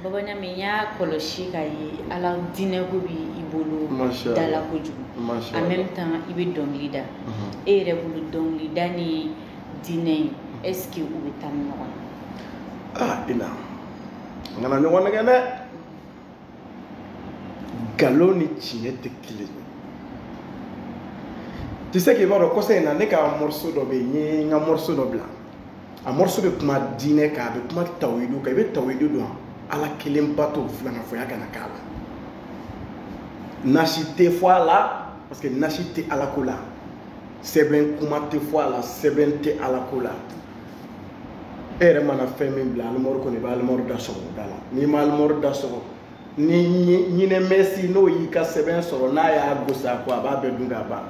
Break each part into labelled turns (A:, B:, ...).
A: Babanya menya koloshi kai ala dine ko bi ibolo dala koju en même temps ibe dongli da e re bulu dongli dani dine est-ce que ou betam no
B: ina ngana no wona gane galoni tiye te kile tu sais que va ko na ne ka morceau do be ni nga morceau do blanc a morceau be kuma dine ka be kuma tawidu ka be tawidu do ala kelen bato flanga foya kana kala nashite fois là parce que nashite ala kola seben kuma te fois là seben te ala kola ere mana femme bla al mor ko ne ba al mor da so dala ni mal mor da so ni ne messi no yi ka seben so na ya gosa ko ba be dunga ba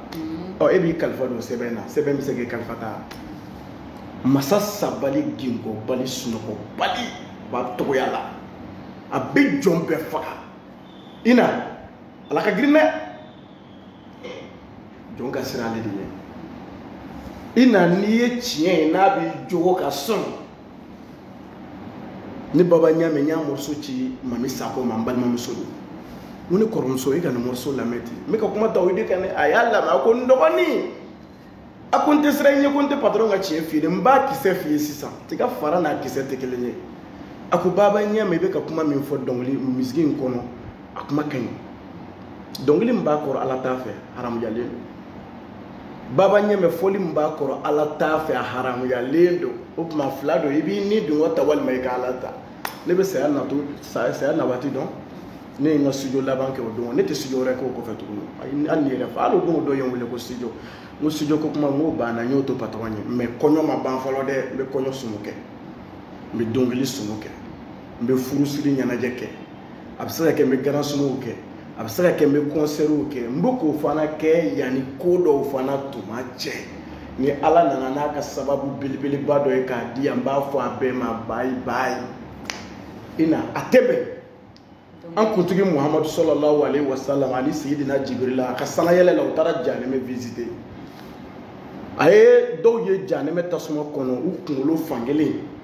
B: o e bi kalfa do seben mi se ke kalfa ta masassa bali gingo bali sunoko bali ba to yala a big jump faka ina ala ka grine jonga sirale de ina niye chien na bi jogo ka son ni baba nyame nya morso ci mami sako mambal mami solo muni koromso e kana morso la meti me ka kuma tawide kan ayalla ma ko ndogoni akunte srenye kunte patron ga chien fi de mba ki se fi sisa tika fara na ki se tekelenye aku baba nyame be ka kuma min fo dongli misgin kono akuma kan dongli mba ko ala tafe haram yale baba nyame foli mba ko ala tafe haram yale do upma flado ibi ni du wata wal mai ka ala ta lebe saya na to saya na wati don ne nga studio la banque o don ne te studio rek ko fa to an ni re fa lo do yon wele ko studio mo studio ko kuma mo ba na nyoto patron me konyo ma ban folo de be konyo sumuke me dongli sumuke me furusiri nyana jeke absara ke me garan sumuke absara ke me concert ke mboko fana ke yani kodo fana to ma che ni ala nana na ka sababu bilibili bado e ka di amba fo abema bye bye ina atebe an kuntigi muhammadu sallallahu alaihi wasallam ani sayyidina jibril ka sana yele la utara janeme visiter aye do ye janeme tasuma kono u kunkolo fangele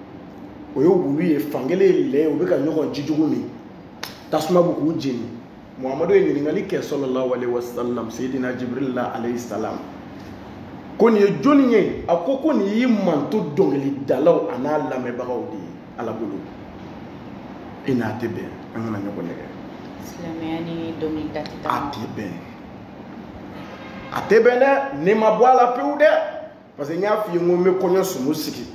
B: o ye wulu ye fangele le o be ka ɲɔgɔn jijugu min tasuma bu k'u jeni muhammadu ye ɲininkali kɛ sallallahu alaihi wasallam sayyidina jibril alaihi salam ko nin ye jɔnni ye a ko nin y'i manto dɔnkilidalaw a n'a lamɛnbagaw de ye ala bolo i n'a tɛ bɛn an kana ɲɔgɔn nɛgɛ
A: silamɛya ni dɔnkilida tɛ taa
B: a tɛ bɛn a tɛ bɛn dɛ ni ma bɔ a la pewu dɛ parce que n y'a f'i ye n ko n bɛ kɔɲɔ sumu sigi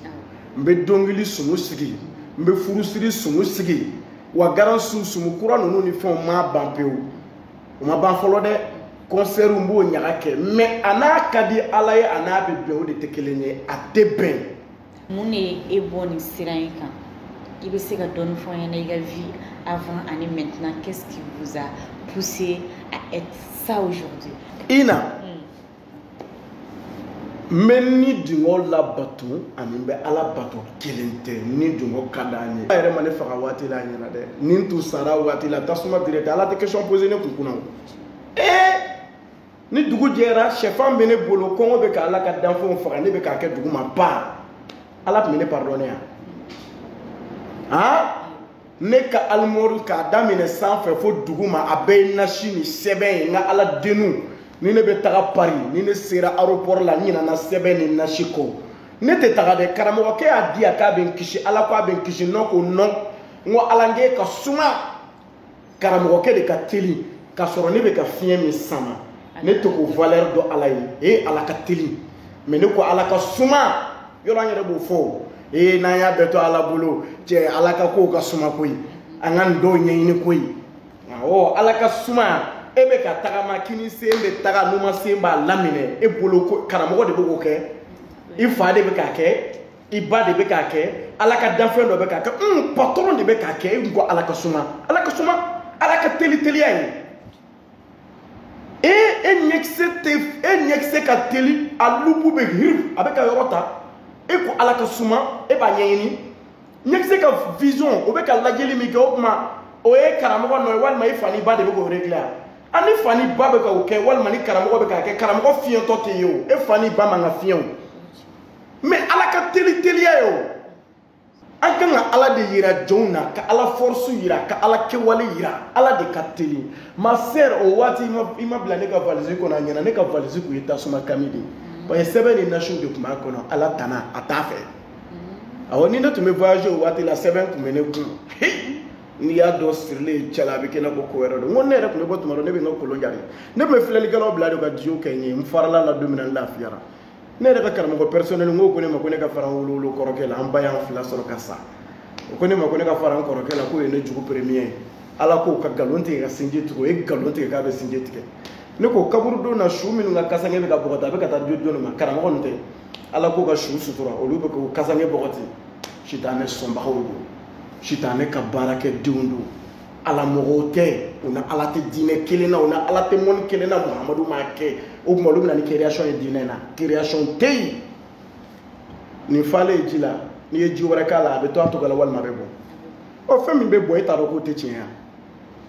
B: n bɛ dɔnkili sumu sigi n bɛ furusiri sumu sigi wa garan sumu kura ninnu ni fɛnw ma ban pewu o ma ban fɔlɔ dɛ concert n b'o ɲaga kɛ mais a n'a ka di ala ye a n'a bɛ bɛn o de tɛ kelen ye a tɛ bɛn
A: mun de ye e bɔ nin sira in kan i bɛ se ka dɔɔni fɔ n ɲɛna i ka vie avant et maintenant qu'est-ce qui vous a poussé à être ça aujourd'hui
B: ina men ni dingo la bato ani be ala bato kelente ni dingo kadani ayre mane faga wati la nyina de nin tu sara wati la tasuma direct ala te question poser ne kunkuna ni dugu jera chefan bene bolo kongo be ka ala ka danfo faga ne be ka ke dugu ma ba ala me ne pardonner ha ne ka almoru ka damine sanfɛ fo dugu ma a bɛ nasi ni sɛbɛn ye n ka ala denu ni ne bɛ taga Paris ni ne sera aéroport la n ɲinana sɛbɛn ni nasi kɔ ne tɛ taga dɛ karamɔgɔkɛ y'a di yan k'a bɛ n kisi ala ko a bɛ n kisi non ko non n ko ala n ka suma karamɔgɔkɛ de ka teli k'a sɔrɔ ne bɛ ka fiɲɛ min sama ne tɛ k'o valeur dɔn ala ye ala ka teli mais ne ko ala ka suma yɔrɔ an yɛrɛ b'o fɔ n'an y'a bɛɛ to ala bolo cɛ ala ka kow ka suma koyi an ka nin dɔw ɲɛɲini koyi ala ka suma e bɛ ka tagama kini sen bɛ taga numa sen b'a laminɛ e bolo ko karamɔgɔ de bɛ k'o kɛ i fa de bɛ k'a kɛ i ba de bɛ k'a kɛ ala ka danfɛn dɔ bɛ k'a kɛ patron de bɛ k'a kɛ e ko ala ka suma ala ka teli teliya ye e ɲɛkisɛ ka teli a lubu bɛ hiri a bɛ ka yɔrɔ ta e ko ala ka suma e b'a ɲɛɲini ɲɛkisɛ ka vision o bɛ ka lajɛli min kɛ o kuma o ye karamɔgɔ nɔ ye walima i fa ni ba de bɛ k'o régler ani fa ni ba bɛ k'o kɛ walima ni karamɔgɔ bɛ k'a kɛ karamɔgɔ fiɲɛtɔ tɛ ye o e fa ni ba man ka fiɲɛ o mais ala ka teli teliya ye o an kan ka ala de yira jɔnw na ka ala force yira ka ala kɛwale yira ala de ka teli ma sœur o waati i ma bila ne ka valise kɔnɔ a ɲɛna ne ka valise kun ye tasuma kami de parce que sɛbɛn ni nasiw de tun b'a kɔnɔ ala tana a t'a fɛ awɔ ni ne tun bɛ voyager o waati la sɛbɛn tun bɛ ne kun n'i y'a dɔn sirilen cɛ la a bɛ kɛ i n'a fɔ ko wɛrɛ don n ko ne yɛrɛ tun bɛ bɔ tuma dɔ ne bɛ n ka kolon jari ne tun bɛ filɛlikɛlaw bila de ka jiw kɛ n ye n farala la don min na n lafiyara ne yɛrɛ ka karamɔgɔ personnel n ko ne ma ko ne ka fara n wolo kɔrɔkɛ la an ba y'an fila sɔrɔ ka sa o ko ne ma ko ne ka fara n kɔrɔkɛ la k'o ye ne jugu premier ye ala k'o ka nkalon tigɛ ka sinji tigɛ o ye nkalon tigɛ k'a bɛ sinji tigɛ ne ko kaburu don na su minnu ka kasange bɛ ka bɔgɔti a bɛ ka taa di dɔnni ma karamɔgɔ nin tɛ ala k'o ka su sutura olu bɛ k'o kasange bɔgɔti sitanɛ sɔnbagaw don sitanɛ ka baarakɛdenw don ala mɔgɔw tɛ u na ala tɛ diinɛ kelen na u na ala tɛ mɔni kelen na muhamadu m'a kɛ o tuma olu bɛ na ni création ye diinɛ na création tɛ yen nin falen ji la n'i ye ji wɛrɛ k'a la a bɛ to a tɔgɔ la walima a bɛ bɔ ɔ fɛn min bɛ bɔ e t'a dɔn k'o tɛ tiɲɛ ye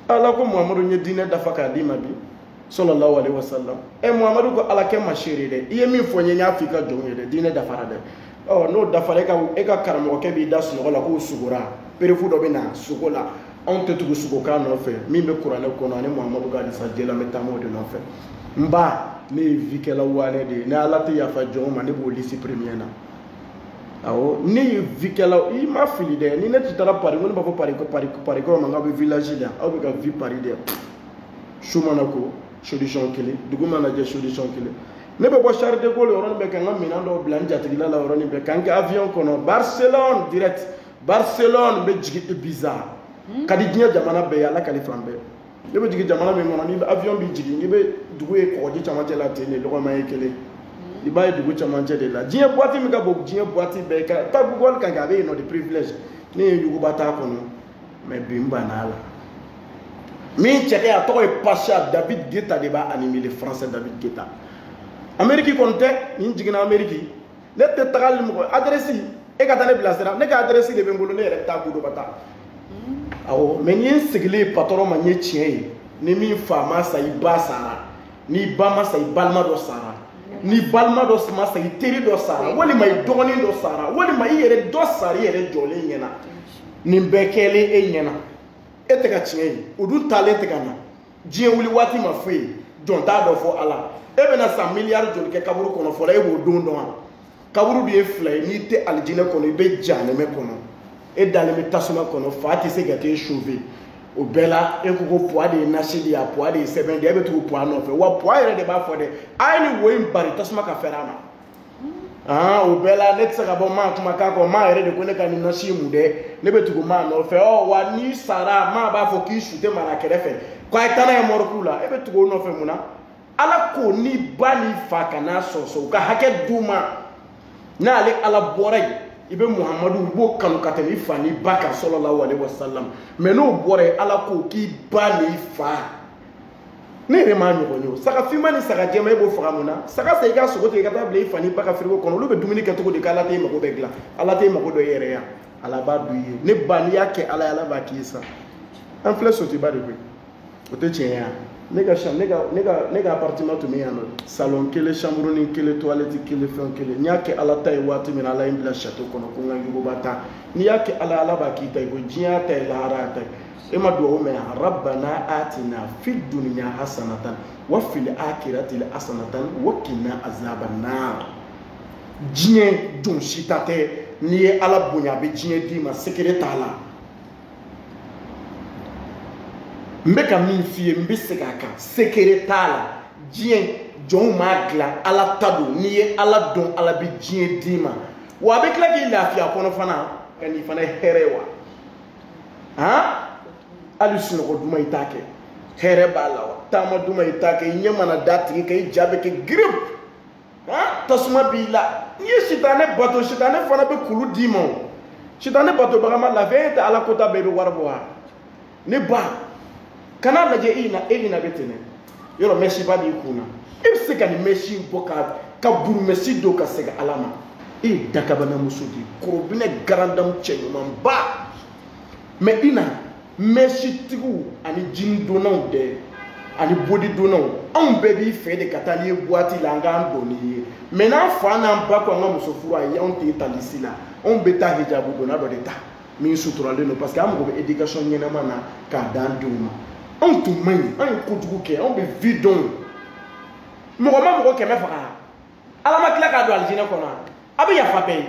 B: ala ko muhamadu ye diinɛ dafa k'a d'i ma bi sallallahu alaihi wasallam muhamadu ko ala kɛ ma seere dɛ i ye min fɔ n ye n y'a fɔ i ka jɔnw ye dɛ diinɛ dafara dɛ ɔ n'o dafara e ka karamɔgɔkɛ b'i da sunɔgɔ la k'o sugora perefu dɔ bɛ na sugo la anw tɛ tugu sugokan nɔfɛ min bɛ kuranɛ kɔnɔ ani muhamadu ka hadisa jɛla n bɛ taama o de nɔfɛ n ba ne ye vikɛla waane de ye ni ala tɛ yafa jɔnw ma ne b'o lisi premier na awɔ ne ye vikɛla i ma fili dɛ ni ne tun taara pari ko ne b'a fɔ parikɔrɔ ma n k'aw bɛ village la aw bɛ ka vi pari dɛ su mana ko solution kelen dugu mana jɛ solution kelen ne bɛ bɔ Charles de Gaulle yɔrɔnin bɛɛ ka n ka minɛn dɔw bila n jatigila la yɔrɔnin bɛɛ ka n kɛ avion kɔnɔ Barcelone direct Barcelone bɛ jigin Ibiza ka di diɲɛ jamana bɛɛ ye ala kali fan bɛɛ ne bɛ jigin jamana min kɔnɔ ni avion bɛ jigin n'i bɛ dugu ye kɔgɔji camancɛ la ten de lɔgɔma ye kelen i b'a ye dugu camancɛ de la diɲɛ boîte min ka bon diɲɛ boîte bɛɛ ka taa Google kan kɛ a bɛ yen nɔ de privilège ne ye yuguba t'a kɔnɔ mais bi n banna a la min cɛkɛ a tɔgɔ ye Pacha David Guetta de b'a animé le français David Guetta Amérique kɔni tɛ nin jiginna Amérique ne tɛ tagali mɔgɔ adresse e ka taa ne bilasira ne ka adresse de bɛ n bolo ne yɛrɛ bɛ taa Goudou Bata awɔ mais ni ye n sigilen patron ma n ye tiɲɛ ye ni min fa ma sa i ba sara ni ba ma sa i balima dɔ sara ni balima dɔ ma sa i teri dɔ sara walima i dɔgɔnin dɔ sara walima i yɛrɛ dɔ sara i yɛrɛ jɔlen ɲɛna nin bɛɛ kɛlen e ɲɛna e tɛ ka tiɲɛ ye o dun taalen tɛ ka na diɲɛ wuli waati ma foyi ye jɔn t'a dɔ fɔ ala e bɛna san miliyari joli kɛ kaburu kɔnɔ fɔlɔ e b'o don dɔn wa kaburu dun ye fila ye n'i tɛ alijinɛ kɔnɔ i bɛ jahanɛmɛ kɔnɔ e dalen bɛ tasuma kɔnɔ fa tɛ se ka t'e sauver o bɛɛ la e ko ko puwa de ye nasi de ye a puwa de ye sɛbɛn de ye e bɛ tugu puwa nɔfɛ wa puwa yɛrɛ de b'a fɔ dɛ a ye nin wo in bari tasuma ka fɛrɛ a ma o bɛɛ la ne tɛ se ka bɔ maa kuma k'a kɔ maa yɛrɛ de ko ne ka nin nasi mun dɛ ne bɛ tugu maa nɔfɛ wa n'i sara maa b'a fɔ k'i su tɛ mara kɛrɛfɛ k'a ye taa n'a ye mɔriku la e bɛ tugu o nɔfɛ mun na ala ko ni ba ni fa kana sɔsɔ u ka hakɛ d'u ma n'ale ala bɔra yen i bɛ muhamadu i b'o kanu ka tɛmɛ i fa ni ba kan sallallahu alaihi wasallam mais n'o bɔra yen ala ko k'i ba ni fa ne yɛrɛ m'a ɲɔgɔn ye o saga finma ni saga jɛma e b'o faga mun na saga sa i ka sogo tigɛ ka taa bila i fa ni ba ka frigo kɔnɔ olu bɛ dumuni kɛ cogo di k'ala t'e mago bɛɛ dilan ala t'e mago dɔ i yɛrɛ ya ala b'a dun i ye ne ba n'i y'a kɛ ala ye ala b'a k'i ye sa an filɛ sotiba de koyi o tɛ tiɲɛ ye ne ka appartement tun bɛ yan nɔ salon kelen chambre ni kelen toilette kelen fɛn kelen n'i y'a kɛ ala ta ye waati min na ala ye n bila château kɔnɔ ko n ka yuguba ta n'i y'a kɛ ala ala b'a k'i ta ye ko diɲɛ ta ye lahara ta ye e ma duwawu mɛn rabbana atina fid dunya hasanatan wa fil akhirati hasanatan wa qina azaban nar diɲɛ don si ta tɛ n'i ye ala bonya a bɛ diɲɛ d'i ma secret t'a la n bɛ ka min f'i ye n bɛ segin a kan secret t'a la diɲɛ jɔnw m'a dilan ala ta don n'i ye ala dɔn ala bɛ diɲɛ d'i ma wa a bɛ tila k'i lafiya kɔnɔ fana ka n'i fana hɛrɛ ye wa hali sunɔgɔ duman i t'a kɛ hɛrɛ b'a la wa taama duman i t'a kɛ i ɲɛ mana da tigi kan i ja bɛ kɛ girip tasuma b'i la n'i ye sitanɛ bato sitanɛ fana bɛ kulu d'i ma o sitanɛ batobaga ma lafiya e tɛ ala kota bɛɛ bɛ wari bɔ wa ne ba kana lajɛ e ɲɛna bɛ tɛnɛ yɔrɔ mɛsi ba b'i kun na e bɛ se ka nin mɛsi bɔ ka burumɛsi don ka segin ala ma e ye dakabanamuso de ye korobinɛ garandamu cɛ ɲuman ba mɛ i na mɛsitigiw ani jini donnaw dɛ ani bodi donnaw anw bɛɛ b'i fɛ de ka taa n'i ye boîte la an k'an dɔn n'i ye mɛ n'an fa n'an ba ko an ka muso furu a ye anw tɛ talisi la on bɛ taa hijabu donna dɔ de ta min suturalen don parce que an mago bɛ éducation ɲɛnama na k'a d'an denw ma anw tun man ɲi an ye kojugu kɛ anw bɛ vie dɔn mɔgɔ ma mɔgɔ 100 faga ala ma tila k'a don alijinɛ kɔnɔ a bɛ yafa bɛɛ ye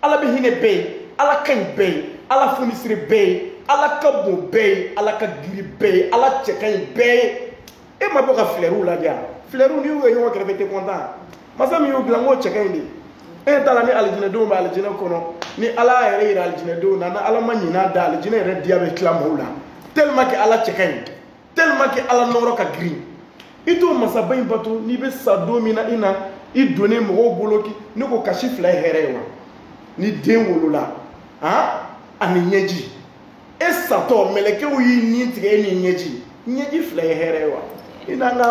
B: ala bɛ hinɛ bɛɛ ye ala ka ɲi bɛɛ ye ala funisiri bɛɛ ye ala ka bon bɛɛ ye ala ka giri bɛɛ ye ala cɛ ka ɲi bɛɛ ye e ma bɔ ka filɛriw lajɛ yan filɛriw n'i y'u ye ɲɔgɔn kɛrɛfɛ tɛ content masa min y'u dilan n k'o cɛ ka ɲi de e t'a la ni alijinɛdenw bɛ alijinɛ kɔnɔ ni ala yɛrɛ yira alijinɛdenw na ni ala ma ɲin'a da alijinɛ yɛrɛ diya bɛ tila maaw la tellement que ala cɛ ka ɲi tellement que ala nɔrɔ ka girin i t'o masaba in bato n'i bɛ sa don min na i na i donnen mɔgɔw bolo ne ko kasi 2 ye hɛrɛ ye wa ni den wolola ani ɲɛji e satɔ mɛlɛkɛw y'i nin tigɛ e ni ɲɛji 2 ye hɛrɛ ye wa i n'an ka